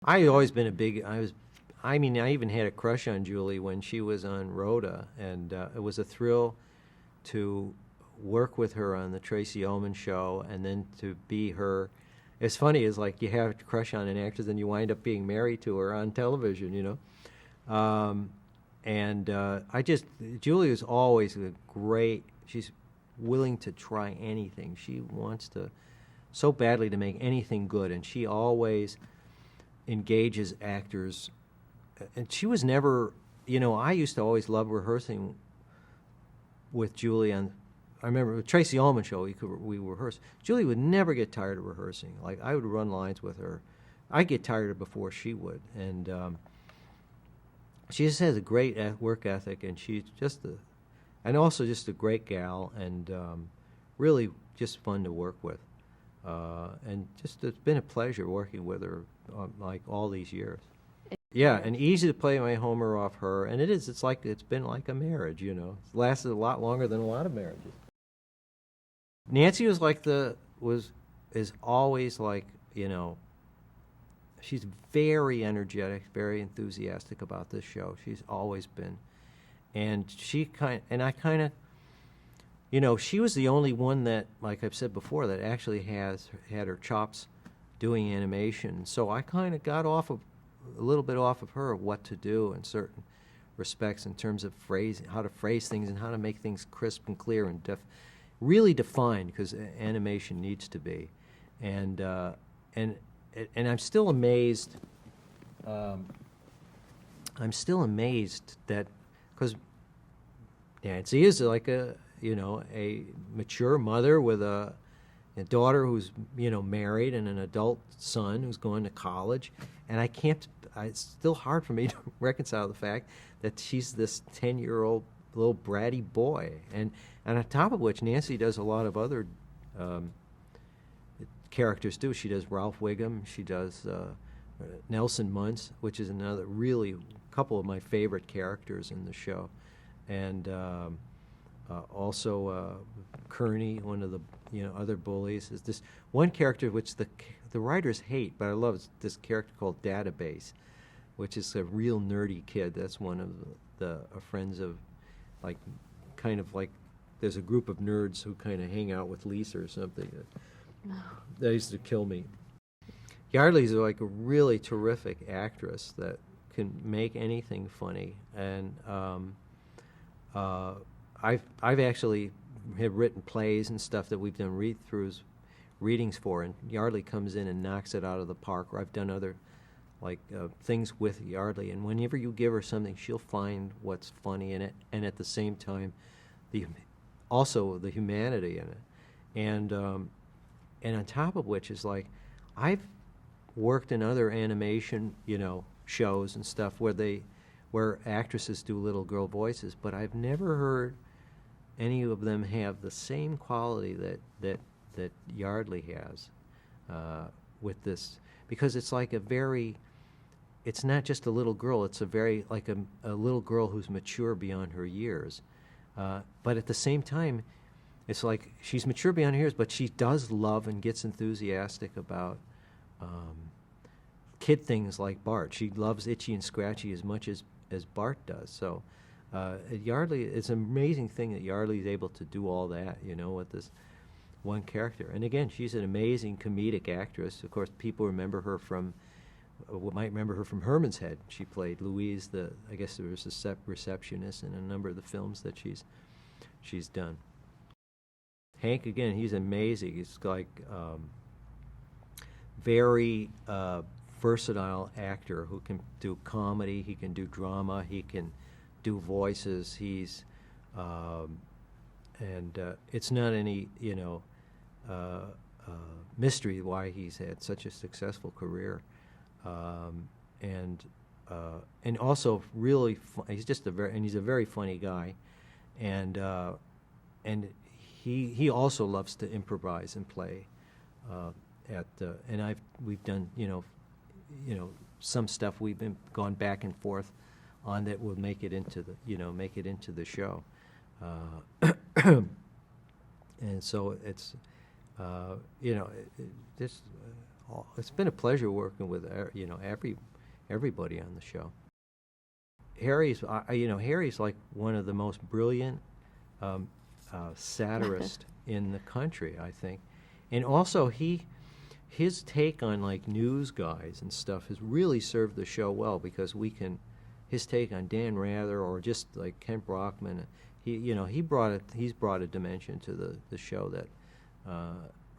I always been a big. I mean, I even had a crush on Julie when she was on Rhoda, and it was a thrill to work with her on the Tracy Ullman show, and then to be her. It's funny, is like you have a crush on an actress, and you wind up being married to her on television, you know. And I just Julie is always a great. She's willing to try anything. She wants to so badly to make anything good, and she always engages actors. And she was never, you know, I used to always love rehearsing with Julie on. I remember with Tracy Ullman show, we rehearse. Julie would never get tired of rehearsing. Like I would run lines with her. I get tired before she would, and she just has a great work ethic, and she's just and also just a great gal, and really just fun to work with. And just it's been a pleasure working with her like all these years. Yeah, and easy to play my Homer off her, and it is. It's like it's been like a marriage, you know. It's lasted a lot longer than a lot of marriages. Nancy was like is always like, you know, she's very energetic, very enthusiastic about this show. She's always been, and I kind of, you know, she was the only one that, like I've said before, that actually had her chops doing animation. So I kind of got off of a little bit off of her of what to do in certain respects in terms of phrasing, how to phrase things, and how to make things crisp and clear and really defined, because animation needs to be, and and I'm still amazed. I'm still amazed that because Nancy is like a, you know, a mature mother with a daughter who's, you know, married, and an adult son who's going to college, and it's still hard for me to reconcile the fact that she's this 10-year-old little bratty boy, and on top of which Nancy does a lot of other characters too. She does Ralph Wiggum, she does Nelson Muntz, which is another really couple of my favorite characters in the show, and also Kearney, one of the, you know, other bullies. Is this one character which the writers hate, but I love, is this character called Database, which is a real nerdy kid. That's one of the friends of, like, kind of like, there's a group of nerds who kind of hang out with Lisa or something. That used to kill me. Yardley's like a really terrific actress that can make anything funny, and I've actually have written plays and stuff that we've done readings for, and Yardley comes in and knocks it out of the park. Or I've done other like things with Yardley, and whenever you give her something, she'll find what's funny in it, and at the same time, also the humanity in it, and on top of which is like, I've worked in other animation, you know, shows and stuff where actresses do little girl voices, but I've never heard any of them have the same quality that Yardley has with this, because it's like it's not just a little girl, it's a very, like a little girl who's mature beyond her years, but at the same time, it's like she's mature beyond her years, but she does love and gets enthusiastic about kid things like Bart. She loves Itchy and Scratchy as much as Bart does. So Yardley, it's an amazing thing that Yardley is able to do all that, you know, with this one character. And again, she's an amazing comedic actress. Of course, people remember her from, might remember her from Herman's Head. She played Louise, I guess there was a receptionist in a number of the films that she's done. Hank, again, he's amazing. He's like very versatile actor who can do comedy, he can do drama, he can do voices. He's and it's not any, you know, mystery why he's had such a successful career, and also really he's just he's a very funny guy, and he also loves to improvise and play and we've done, you know, some stuff we've gone back and forth on that will make it into the show, and so it's you know, just it's been a pleasure working with everybody on the show. Harry's Harry's like one of the most brilliant satirists in the country, I think, and also his take on like news guys and stuff has really served the show well because his take on Dan Rather or just like Kent Brockman, he's brought a dimension to the show that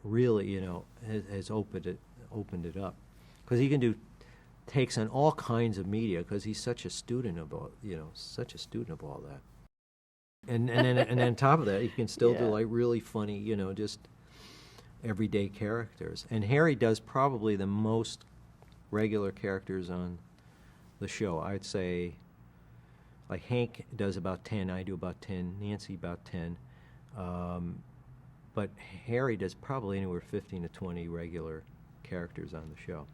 really has opened it up because he can do takes on all kinds of media because he's such a student of all that. And then on top of that, he can still do like really funny, just everyday characters. And Harry does probably the most regular characters on the show. I'd say, like Hank does about 10, I do about 10, Nancy about 10. But Harry does probably anywhere 15 to 20 regular characters on the show.